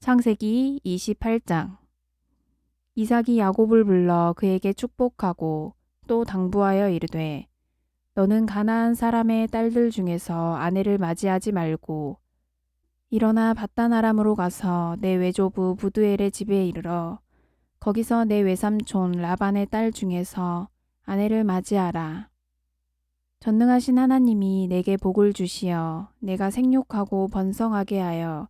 창세기 28장. 이삭이 야곱을 불러 그에게 축복하고 또 당부하여 이르되 너는 가나안 사람의 딸들 중에서 아내를 맞이하지 말고 일어나 밧단 아람으로 가서 내 외조부 부두엘의 집에 이르러 거기서 내 외삼촌 라반의 딸 중에서 아내를 맞이하라. 전능하신 하나님이 내게 복을 주시어 내가 생육하고 번성하게 하여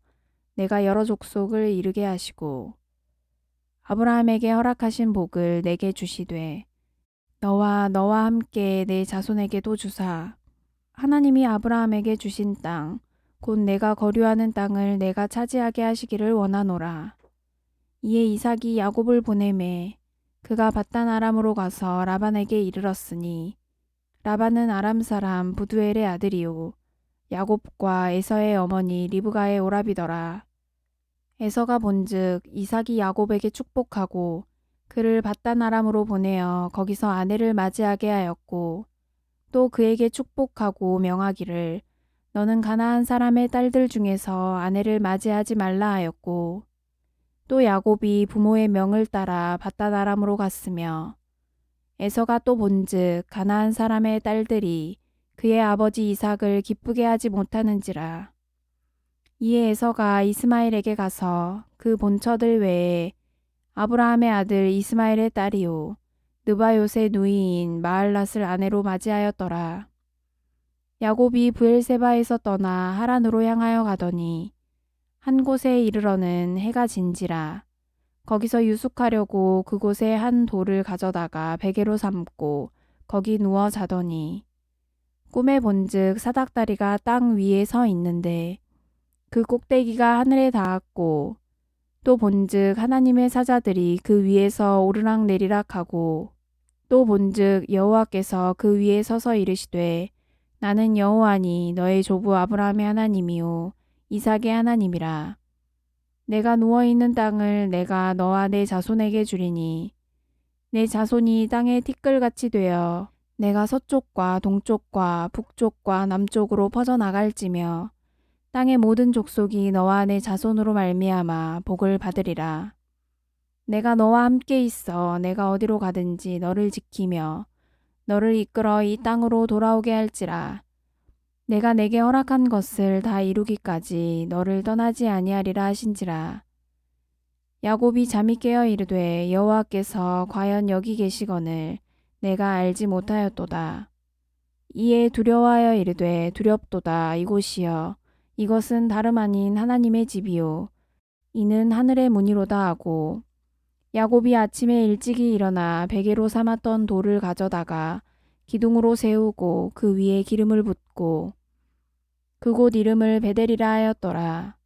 내가 여러 족속을 이루게 하시고 아브라함에게 허락하신 복을 내게 주시되 너와 함께 내 자손에게도 주사 하나님이 아브라함에게 주신 땅 곧 내가 거류하는 땅을 내가 차지하게 하시기를 원하노라. 이에 이삭이 야곱을 보내매 그가 밧단 아람으로 가서 라반에게 이르렀으니 라반은 아람 사람 부두엘의 아들이요 야곱과 에서의 어머니 리브가의 오라비더라. 에서가 본즉 이삭이 야곱에게 축복하고 그를 밧단 아람으로 보내어 거기서 아내를 맞이하게 하였고 또 그에게 축복하고 명하기를 너는 가나안 사람의 딸들 중에서 아내를 맞이하지 말라 하였고 또 야곱이 부모의 명을 따라 밧단 아람으로 갔으며 에서가 또 본즉 가나안 사람의 딸들이 그의 아버지 이삭을 기쁘게 하지 못하는지라. 이에 에서가 이스마엘에게 가서 그 본처들 외에 아브라함의 아들 이스마엘의 딸이요 느바요의 누이인 마할랏을 아내로 맞이하였더라. 야곱이 브엘세바에서 떠나 하란으로 향하여 가더니 한 곳에 이르러는 해가 진지라. 거기서 유숙하려고 그곳에 한 돌을 가져다가 베개로 삼고 거기 누워 자더니 꿈에 본즉 사닥다리가 땅 위에 서 있는데 그 꼭대기가 하늘에 닿았고 또 본즉 하나님의 사자들이 그 위에서 오르락 내리락 하고 또 본즉 여호와께서 그 위에 서서 이르시되 나는 여호와니 너의 조부 아브라함의 하나님이요 이삭의 하나님이라. 내가 누워있는 땅을 내가 너와 내 자손에게 주리니 내 자손이 땅의 티끌같이 되어 내가 서쪽과 동쪽과 북쪽과 남쪽으로 퍼져나갈지며 땅의 모든 족속이 너와 내 자손으로 말미암아 복을 받으리라. 내가 너와 함께 있어 내가 어디로 가든지 너를 지키며 너를 이끌어 이 땅으로 돌아오게 할지라. 내가 내게 허락한 것을 다 이루기까지 너를 떠나지 아니하리라 하신지라. 야곱이 잠이 깨어 이르되 여호와께서 과연 여기 계시거늘 내가 알지 못하였도다. 이에 두려워하여 이르되 두렵도다 이곳이여 이것은 다름 아닌 하나님의 집이요 이는 하늘의 문이로다 하고 야곱이 아침에 일찍이 일어나 베개로 삼았던 돌을 가져다가 기둥으로 세우고 그 위에 기름을 붓고 그곳 이름을 베델이라 하였더라.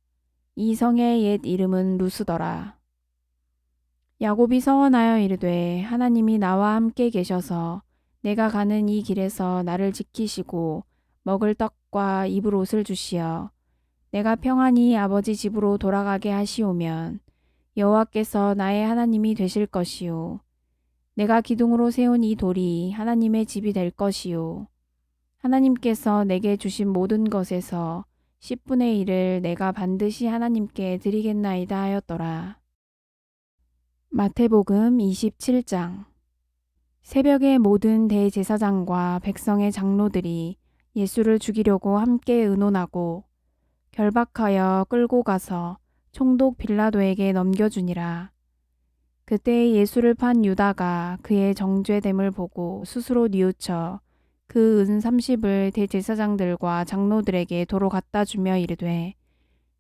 이 성의 옛 이름은 루스더라. 야곱이 서원하여 이르되 하나님이 나와 함께 계셔서 내가 가는 이 길에서 나를 지키시고 먹을 떡과 입을 옷을 주시어 내가 평안히 아버지 집으로 돌아가게 하시오면 여호와께서 나의 하나님이 되실 것이요 내가 기둥으로 세운 이 돌이 하나님의 집이 될 것이요 하나님께서 내게 주신 모든 것에서 10분의 1을 내가 반드시 하나님께 드리겠나이다 하였더라. 마태복음 27장. 새벽에 모든 대제사장과 백성의 장로들이 예수를 죽이려고 함께 의논하고 결박하여 끌고 가서 총독 빌라도에게 넘겨주니라. 그때 예수를 판 유다가 그의 정죄됨을 보고 스스로 뉘우쳐 그 은 30을 대제사장들과 장로들에게 도로 갖다 주며 이르되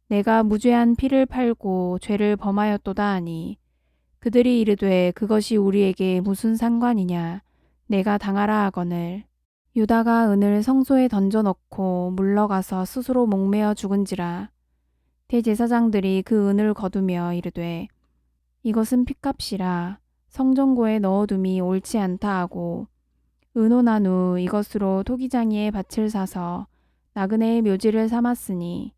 내가 무죄한 피를 팔고 죄를 범하였도다 하니 그들이 이르되 그것이 우리에게 무슨 상관이냐 내가 당하라 하거늘 유다가 은을 성소에 던져넣고 물러가서 스스로 목매어 죽은지라. 대제사장들이 그 은을 거두며 이르되 이것은 핏값이라 성전고에 넣어둠이 옳지 않다 하고 의논한 후 이것으로 토기장이의 밭을 사서 나그네의 묘지를 삼았으니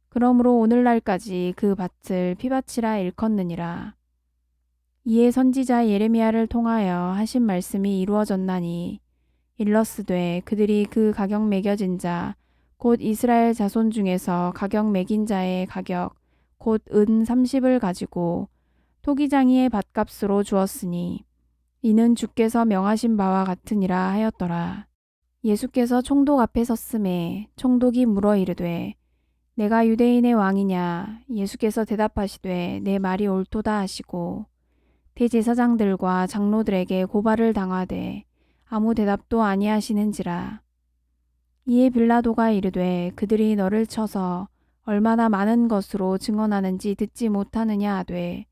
그러므로 오늘날까지 그 밭을 피밭이라 일컫느니라. 이에 선지자 예레미야를 통하여 하신 말씀이 이루어졌나니 일러스되 그들이 그 가격 매겨진 자 곧 이스라엘 자손 중에서 가격 매긴 자의 가격 곧 은 30을 가지고 토기장이의 밭값으로 주었으니 이는 주께서 명하신 바와 같으니라 하였더라. 예수께서 총독 앞에 섰음에 총독이 물어 이르되 내가 유대인의 왕이냐? 예수께서 대답하시되 내 말이 옳도다 하시고 대제사장들과 장로들에게 고발을 당하되 아무 대답도 아니하시는지라. 이에 빌라도가 이르되 그들이 너를 쳐서 얼마나 많은 것으로 증언하는지 듣지 못하느냐 하되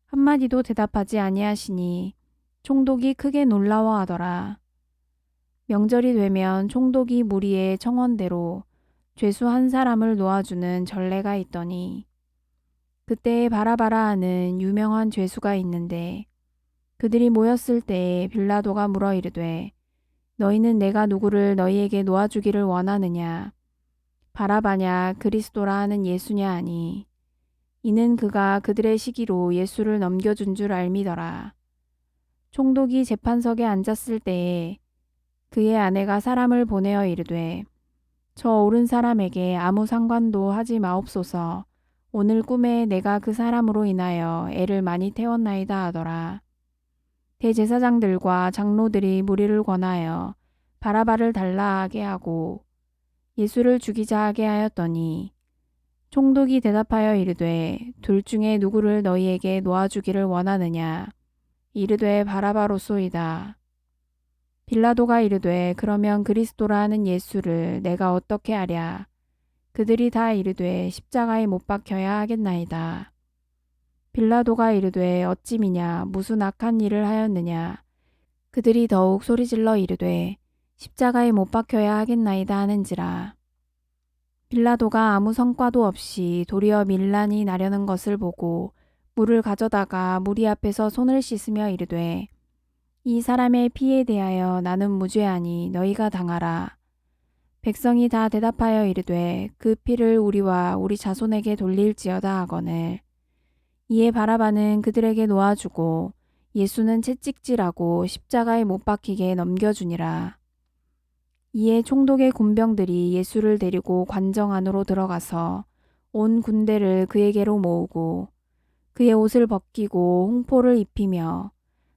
한마디도 대답하지 아니하시니 총독이 크게 놀라워하더라. 명절이 되면 총독이 무리의 청원대로 죄수 한 사람을 놓아주는 전례가 있더니 그때에 바라바라 하는 유명한 죄수가 있는데 그들이 모였을 때에 빌라도가 물어 이르되 너희는 내가 누구를 너희에게 놓아주기를 원하느냐? 바라바냐 그리스도라 하는 예수냐 하니 이는 그가 그들의 시기로 예수를 넘겨준 줄 알미더라. 총독이 재판석에 앉았을 때에 그의 아내가 사람을 보내어 이르되 저 오른 사람에게 아무 상관도 하지 마옵소서. 오늘 꿈에 내가 그 사람으로 인하여 애를 많이 태웠나이다 하더라. 대제사장들과 장로들이 무리를 권하여 바라바를 달라하게 하고 예수를 죽이자 하게 하였더니 총독이 대답하여 이르되 둘 중에 누구를 너희에게 놓아주기를 원하느냐? 이르되 바라바로소이다. 빌라도가 이르되 그러면 그리스도라 하는 예수를 내가 어떻게 하랴? 그들이 다 이르되 십자가에 못 박혀야 하겠나이다. 빌라도가 이르되 어찌미냐 무슨 악한 일을 하였느냐? 그들이 더욱 소리질러 이르되 십자가에 못 박혀야 하겠나이다 하는지라. 빌라도가 아무 성과도 없이 도리어 밀란이 나려는 것을 보고 물을 가져다가 무리 앞에서 손을 씻으며 이르되 이 사람의 피에 대하여 나는 무죄하니 너희가 당하라. 백성이 다 대답하여 이르되 그 피를 우리와 우리 자손에게 돌릴지어다 하거늘. 이에 바라바는 그들에게 놓아주고 예수는 채찍질하고 십자가에 못 박히게 넘겨주니라. 이에 총독의 군병들이 예수를 데리고 관정 안으로 들어가서 온 군대를 그에게로 모으고 그의 옷을 벗기고 홍포를 입히며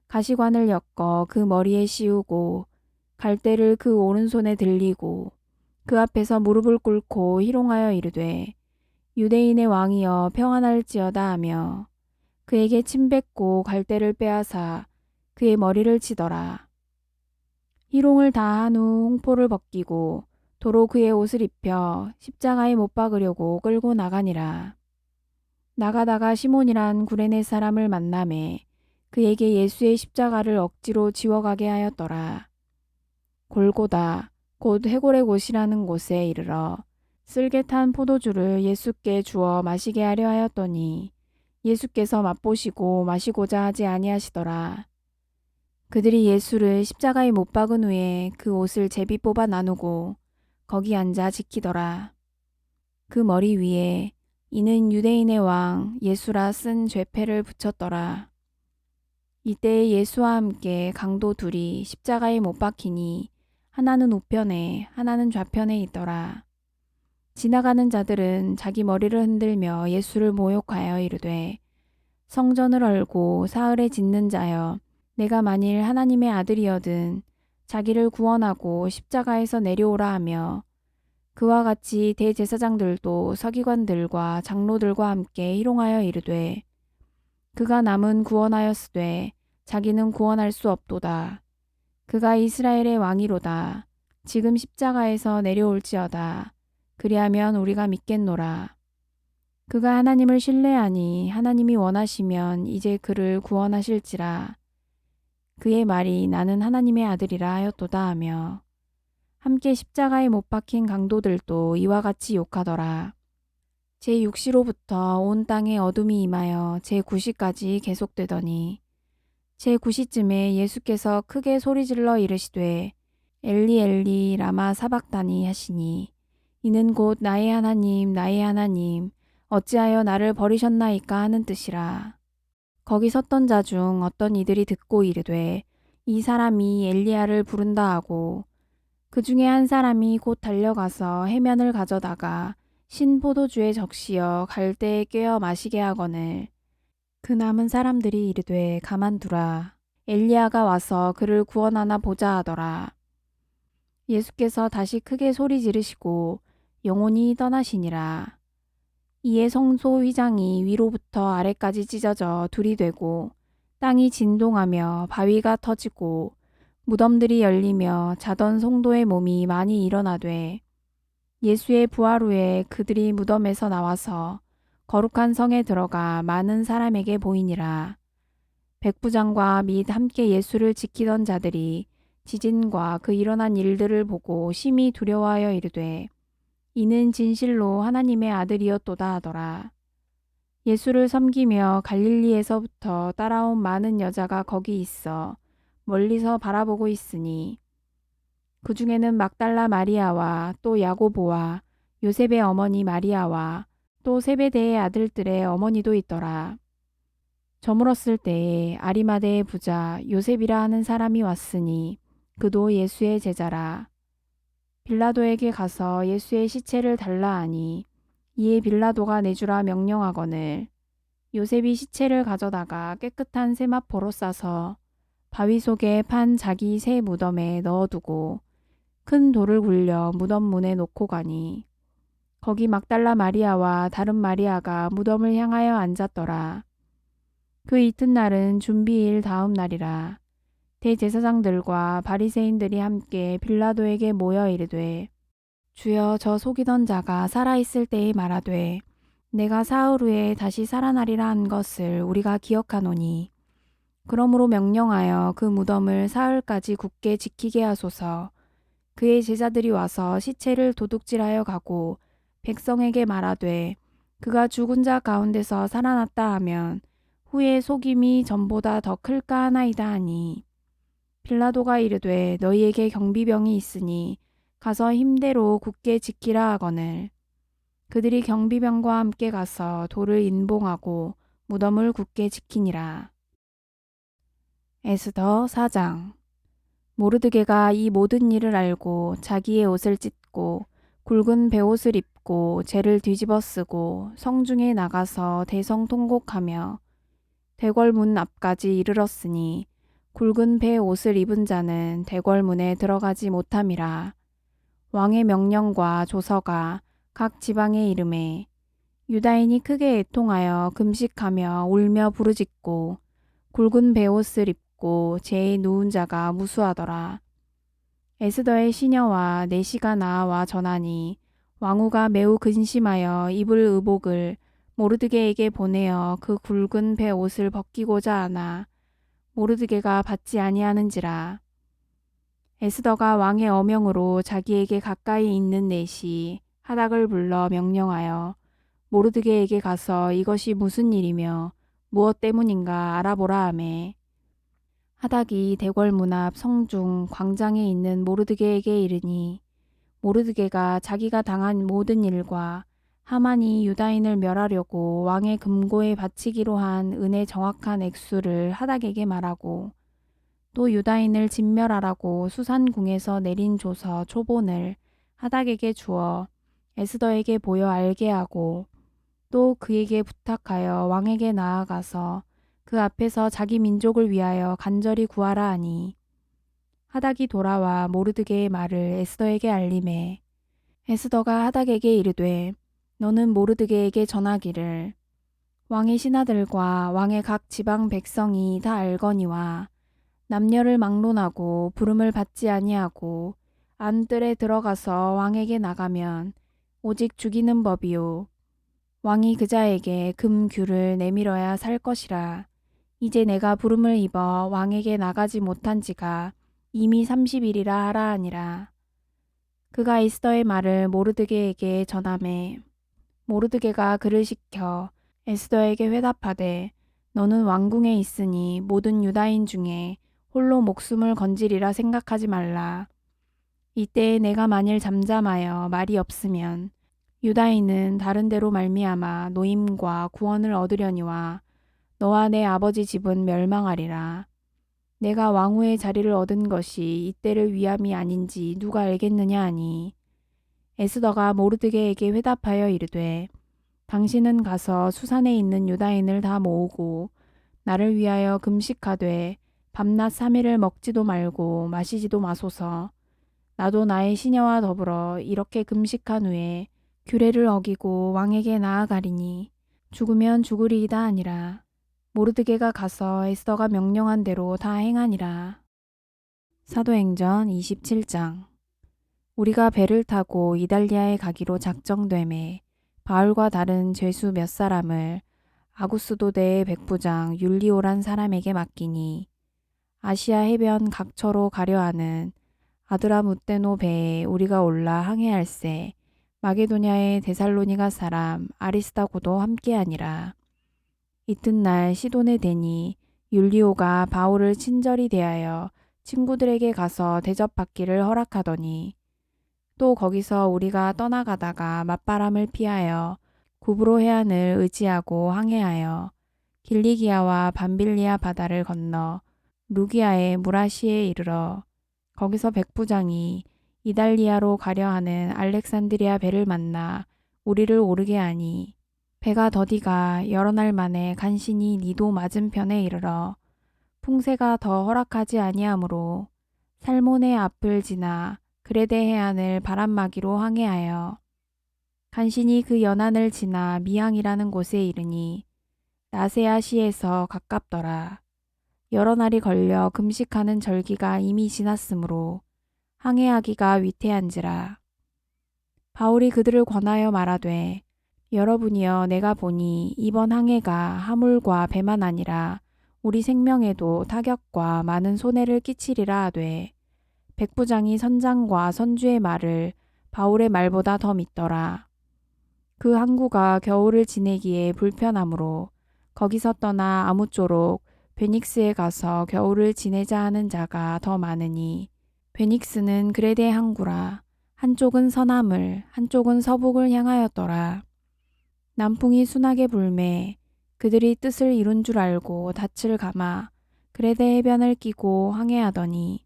가시관을 엮어 그 머리에 씌우고 갈대를 그 오른손에 들리고 그 앞에서 무릎을 꿇고 희롱하여 이르되 유대인의 왕이여 평안할지어다 하며 그에게 침 뱉고 갈대를 빼앗아 그의 머리를 치더라. 희롱을 다 한 후 홍포를 벗기고 도로 그의 옷을 입혀 십자가에 못 박으려고 끌고 나가니라. 나가다가 시몬이란 구레네 사람을 만나매 그에게 예수의 십자가를 억지로 지워가게 하였더라. 골고다 곧 해골의 곳이라는 곳에 이르러 쓸개 탄 포도주를 예수께 주어 마시게 하려 하였더니 예수께서 맛보시고 마시고자 하지 아니하시더라. 그들이 예수를 십자가에 못 박은 후에 그 옷을 제비 뽑아 나누고 거기 앉아 지키더라. 그 머리 위에 이는 유대인의 왕 예수라 쓴 죄패를 붙였더라. 이때 예수와 함께 강도 둘이 십자가에 못 박히니 하나는 우편에 하나는 좌편에 있더라. 지나가는 자들은 자기 머리를 흔들며 예수를 모욕하여 이르되 성전을 얼고 사흘에 짓는 자여 내가 만일 하나님의 아들이여든 자기를 구원하고 십자가에서 내려오라 하며 그와 같이 대제사장들도 서기관들과 장로들과 함께 희롱하여 이르되 그가 남은 구원하였으되 자기는 구원할 수 없도다. 그가 이스라엘의 왕이로다. 지금 십자가에서 내려올지어다. 그리하면 우리가 믿겠노라. 그가 하나님을 신뢰하니 하나님이 원하시면 이제 그를 구원하실지라. 그의 말이 나는 하나님의 아들이라 하였도다 하며 함께 십자가에 못 박힌 강도들도 이와 같이 욕하더라. 제6시로부터 온 땅에 어둠이 임하여 제9시까지 계속되더니 제9시쯤에 예수께서 크게 소리질러 이르시되 엘리 엘리 라마 사박다니 하시니 이는 곧 나의 하나님 어찌하여 나를 버리셨나이까 하는 뜻이라. 거기 섰던 자 중 어떤 이들이 듣고 이르되 이 사람이 엘리야를 부른다 하고 그 중에 한 사람이 곧 달려가서 해면을 가져다가 신포도주에 적시어 갈대에 꿰어 마시게 하거늘 그 남은 사람들이 이르되 가만두라. 엘리야가 와서 그를 구원하나 보자 하더라. 예수께서 다시 크게 소리 지르시고 영혼이 떠나시니라. 이에 성소 휘장이 위로부터 아래까지 찢어져 둘이 되고 땅이 진동하며 바위가 터지고 무덤들이 열리며 자던 성도의 몸이 많이 일어나되 예수의 부활 후에 그들이 무덤에서 나와서 거룩한 성에 들어가 많은 사람에게 보이니라. 백부장과 및 함께 예수를 지키던 자들이 지진과 그 일어난 일들을 보고 심히 두려워하여 이르되 이는 진실로 하나님의 아들이었도다 하더라. 예수를 섬기며 갈릴리에서부터 따라온 많은 여자가 거기 있어 멀리서 바라보고 있으니 그 중에는 막달라 마리아와 또 야고보와 요셉의 어머니 마리아와 또 세베대의 아들들의 어머니도 있더라. 저물었을 때에 아리마대의 부자 요셉이라 하는 사람이 왔으니 그도 예수의 제자라. 빌라도에게 가서 예수의 시체를 달라 하니 이에 빌라도가 내주라 명령하거늘 요셉이 시체를 가져다가 깨끗한 세마포로 싸서 바위 속에 판 자기 새 무덤에 넣어두고 큰 돌을 굴려 무덤 문에 놓고 가니 거기 막달라 마리아와 다른 마리아가 무덤을 향하여 앉았더라. 그 이튿날은 준비일 다음 날이라. 대제사장들과 바리새인들이 함께 빌라도에게 모여 이르되 주여 저 속이던 자가 살아있을 때에 말하되 내가 사흘 후에 다시 살아나리라 한 것을 우리가 기억하노니 그러므로 명령하여 그 무덤을 사흘까지 굳게 지키게 하소서. 그의 제자들이 와서 시체를 도둑질하여 가고 백성에게 말하되 그가 죽은 자 가운데서 살아났다 하면 후에 속임이 전보다 더 클까 하나이다 하니 빌라도가 이르되 너희에게 경비병이 있으니 가서 힘대로 굳게 지키라 하거늘 그들이 경비병과 함께 가서 돌을 인봉하고 무덤을 굳게 지키니라. 에스더 4장. 모르드게가 이 모든 일을 알고 자기의 옷을 찢고 굵은 베옷을 입고 재를 뒤집어 쓰고 성중에 나가서 대성통곡하며 대궐문 앞까지 이르렀으니 굵은 베옷을 입은 자는 대궐문에 들어가지 못함이라. 왕의 명령과 조서가 각 지방에 이름에 유다인이 크게 애통하여 금식하며 울며 부르짖고 굵은 베옷을 입고 재에 누운 자가 무수하더라. 에스더의 시녀와 내시가 나와 전하니 왕후가 매우 근심하여 입을 의복을 모르드게에게 보내어 그 굵은 베옷을 벗기고자 하나 모르드게가 받지 아니하는지라. 에스더가 왕의 어명으로 자기에게 가까이 있는 내시 하닥을 불러 명령하여 모르드게에게 가서 이것이 무슨 일이며 무엇 때문인가 알아보라 하매 하닥이 대궐문 앞 성중 광장에 있는 모르드게에게 이르니 모르드게가 자기가 당한 모든 일과 하만이 유다인을 멸하려고 왕의 금고에 바치기로 한 은의 정확한 액수를 하닥에게 말하고 또 유다인을 진멸하라고 수산궁에서 내린 조서 초본을 하닥에게 주어 에스더에게 보여 알게 하고 또 그에게 부탁하여 왕에게 나아가서 그 앞에서 자기 민족을 위하여 간절히 구하라 하니 하닥이 돌아와 모르드게의 말을 에스더에게 알림해 에스더가 하닥에게 이르되 너는 모르드게에게 전하기를 왕의 신하들과 왕의 각 지방 백성이 다 알거니와 남녀를 막론하고 부름을 받지 아니하고 안뜰에 들어가서 왕에게 나가면 오직 죽이는 법이요 왕이 그자에게 금규를 내밀어야 살 것이라. 이제 내가 부름을 입어 왕에게 나가지 못한 지가 이미 30일이라 하라 하니라. 그가 에스더의 말을 모르드게에게 전하매 모르드게가 그를 시켜 에스더에게 회답하되 너는 왕궁에 있으니 모든 유다인 중에 홀로 목숨을 건지리라 생각하지 말라. 이때에 내가 만일 잠잠하여 말이 없으면 유다인은 다른 데로 말미암아 노임과 구원을 얻으려니와 너와 내 아버지 집은 멸망하리라. 내가 왕후의 자리를 얻은 것이 이때를 위함이 아닌지 누가 알겠느냐 하니 에스더가 모르드게에게 회답하여 이르되 당신은 가서 수산에 있는 유다인을 다 모으고 나를 위하여 금식하되 밤낮 3일을 먹지도 말고 마시지도 마소서. 나도 나의 시녀와 더불어 이렇게 금식한 후에 규례를 어기고 왕에게 나아가리니 죽으면 죽으리이다 하니라. 모르드게가 가서 에스더가 명령한 대로 다 행하니라. 사도행전 27장. 우리가 배를 타고 이달리아에 가기로 작정되매 바울과 다른 죄수 몇 사람을 아구스도대의 백부장 율리오란 사람에게 맡기니 아시아 해변 각처로 가려 하는 아드라무떼노 배에 우리가 올라 항해할세 마게도냐의 데살로니가 사람 아리스다고도 함께하니라. 이튿날 시돈에 대니 율리오가 바울을 친절히 대하여 친구들에게 가서 대접받기를 허락하더니 또 거기서 우리가 떠나가다가 맞바람을 피하여 구브로 해안을 의지하고 항해하여 길리기아와 밤빌리아 바다를 건너 루기아의 무라시에 이르러 거기서 백부장이 이달리아로 가려 하는 알렉산드리아 배를 만나 우리를 오르게 하니 배가 더디가 여러 날 만에 간신히 니도 맞은편에 이르러 풍세가 더 허락하지 아니하므로 살몬의 앞을 지나 그레데 해안을 바람막이로 항해하여 간신히 그 연안을 지나 미항이라는 곳에 이르니 나세아시에서 가깝더라. 여러 날이 걸려 금식하는 절기가 이미 지났으므로 항해하기가 위태한지라. 바울이 그들을 권하여 말하되 여러분이여 내가 보니 이번 항해가 하물과 배만 아니라 우리 생명에도 타격과 많은 손해를 끼치리라 하되 백부장이 선장과 선주의 말을 바울의 말보다 더 믿더라. 그 항구가 겨울을 지내기에 불편하므로 거기서 떠나 아무쪼록 베닉스에 가서 겨울을 지내자 하는 자가 더 많으니 베닉스는 그레데 항구라. 한쪽은 서남을 한쪽은 서북을 향하였더라. 남풍이 순하게 불매 그들이 뜻을 이룬 줄 알고 닻을 감아 그레데 해변을 끼고 항해하더니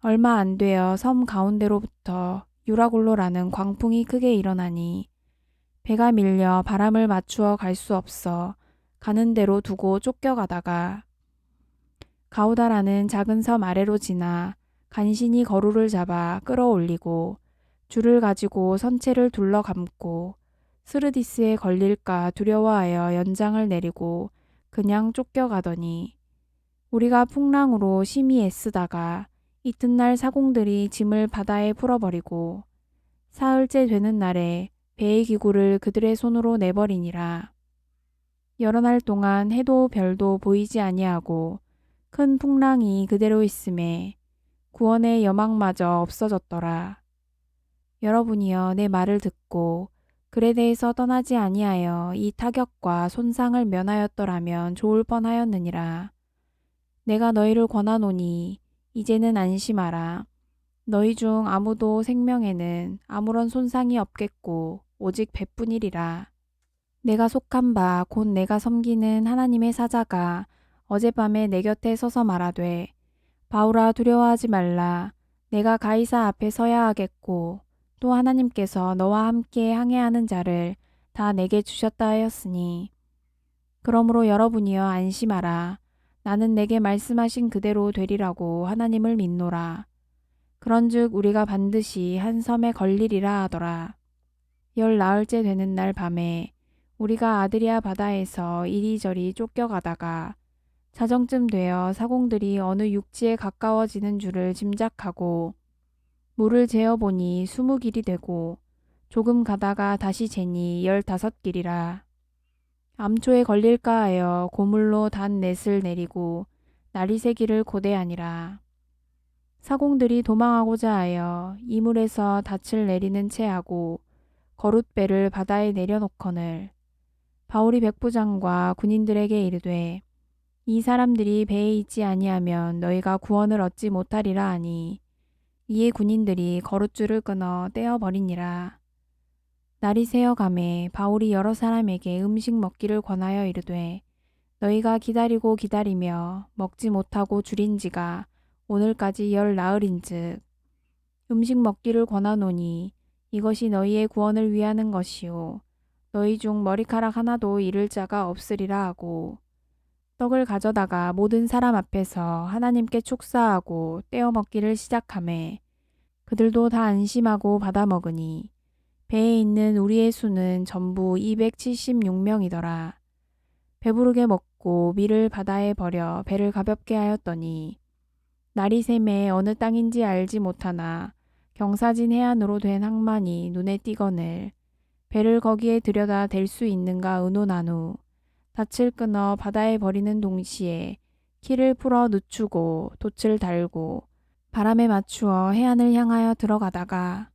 얼마 안 되어 섬 가운데로부터 유라골로라는 광풍이 크게 일어나니 배가 밀려 바람을 맞추어 갈 수 없어 가는 대로 두고 쫓겨가다가 가우다라는 작은 섬 아래로 지나 간신히 거루를 잡아 끌어올리고 줄을 가지고 선체를 둘러 감고 스르디스에 걸릴까 두려워하여 연장을 내리고 그냥 쫓겨가더니 우리가 풍랑으로 심히 애쓰다가 이튿날 사공들이 짐을 바다에 풀어버리고 사흘째 되는 날에 배의 기구를 그들의 손으로 내버리니라. 여러 날 동안 해도 별도 보이지 아니하고 큰 풍랑이 그대로 있음에 구원의 여망마저 없어졌더라. 여러분이여 내 말을 듣고 그레데에서 떠나지 아니하여 이 타격과 손상을 면하였더라면 좋을 뻔하였느니라. 내가 너희를 권하노니 이제는 안심하라. 너희 중 아무도 생명에는 아무런 손상이 없겠고 오직 배뿐이리라. 내가 속한 바 곧 내가 섬기는 하나님의 사자가 어젯밤에 내 곁에 서서 말하되 바울아 두려워하지 말라. 내가 가이사 앞에 서야 하겠고 또 하나님께서 너와 함께 항해하는 자를 다 내게 주셨다 하였으니 그러므로 여러분이여 안심하라. 나는 내게 말씀하신 그대로 되리라고 하나님을 믿노라. 그런즉 우리가 반드시 한 섬에 걸리리라 하더라. 열 나흘째 되는 날 밤에 우리가 아드리아 바다에서 이리저리 쫓겨가다가 자정쯤 되어 사공들이 어느 육지에 가까워지는 줄을 짐작하고 물을 재어보니 20길이 되고 조금 가다가 다시 재니 15길이라. 암초에 걸릴까 하여 고물로 단 넷을 내리고 날이 새기를 고대하니라. 사공들이 도망하고자 하여 이물에서 닻을 내리는 채 하고 거룻배를 바다에 내려놓거늘 바울이 백부장과 군인들에게 이르되 이 사람들이 배에 있지 아니하면 너희가 구원을 얻지 못하리라 하니 이에 군인들이 거룻줄을 끊어 떼어버리니라. 날이 새어가매 바울이 여러 사람에게 음식 먹기를 권하여 이르되 너희가 기다리고 기다리며 먹지 못하고 줄인 지가 오늘까지 열 나흘인즉 음식 먹기를 권하노니 이것이 너희의 구원을 위하는 것이요 너희 중 머리카락 하나도 잃을 자가 없으리라 하고 떡을 가져다가 모든 사람 앞에서 하나님께 축사하고 떼어 먹기를 시작하매 그들도 다 안심하고 받아 먹으니 배에 있는 우리의 수는 전부 276명이더라. 배부르게 먹고 밀을 바다에 버려 배를 가볍게 하였더니 날이 새매 어느 땅인지 알지 못하나 경사진 해안으로 된 항만이 눈에 띄거늘 배를 거기에 들여다 댈 수 있는가 의논한 후 닻을 끊어 바다에 버리는 동시에 키를 풀어 늦추고 돛을 달고 바람에 맞추어 해안을 향하여 들어가다가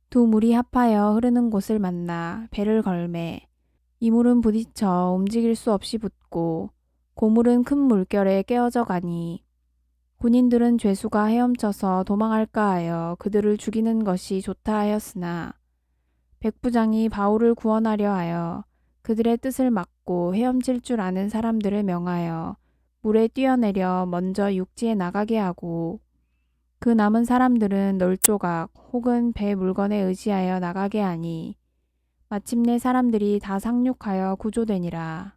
두 물이 합하여 흐르는 곳을 만나 배를 걸매 이 물은 부딪혀 움직일 수 없이 붙고 고물은 큰 물결에 깨어져 가니 군인들은 죄수가 헤엄쳐서 도망할까 하여 그들을 죽이는 것이 좋다 하였으나 백부장이 바울을 구원하려 하여 그들의 뜻을 막고 헤엄칠 줄 아는 사람들을 명하여 물에 뛰어내려 먼저 육지에 나가게 하고 그 남은 사람들은 널조각 혹은 배 물건에 의지하여 나가게 하니 마침내 사람들이 다 상륙하여 구조되니라.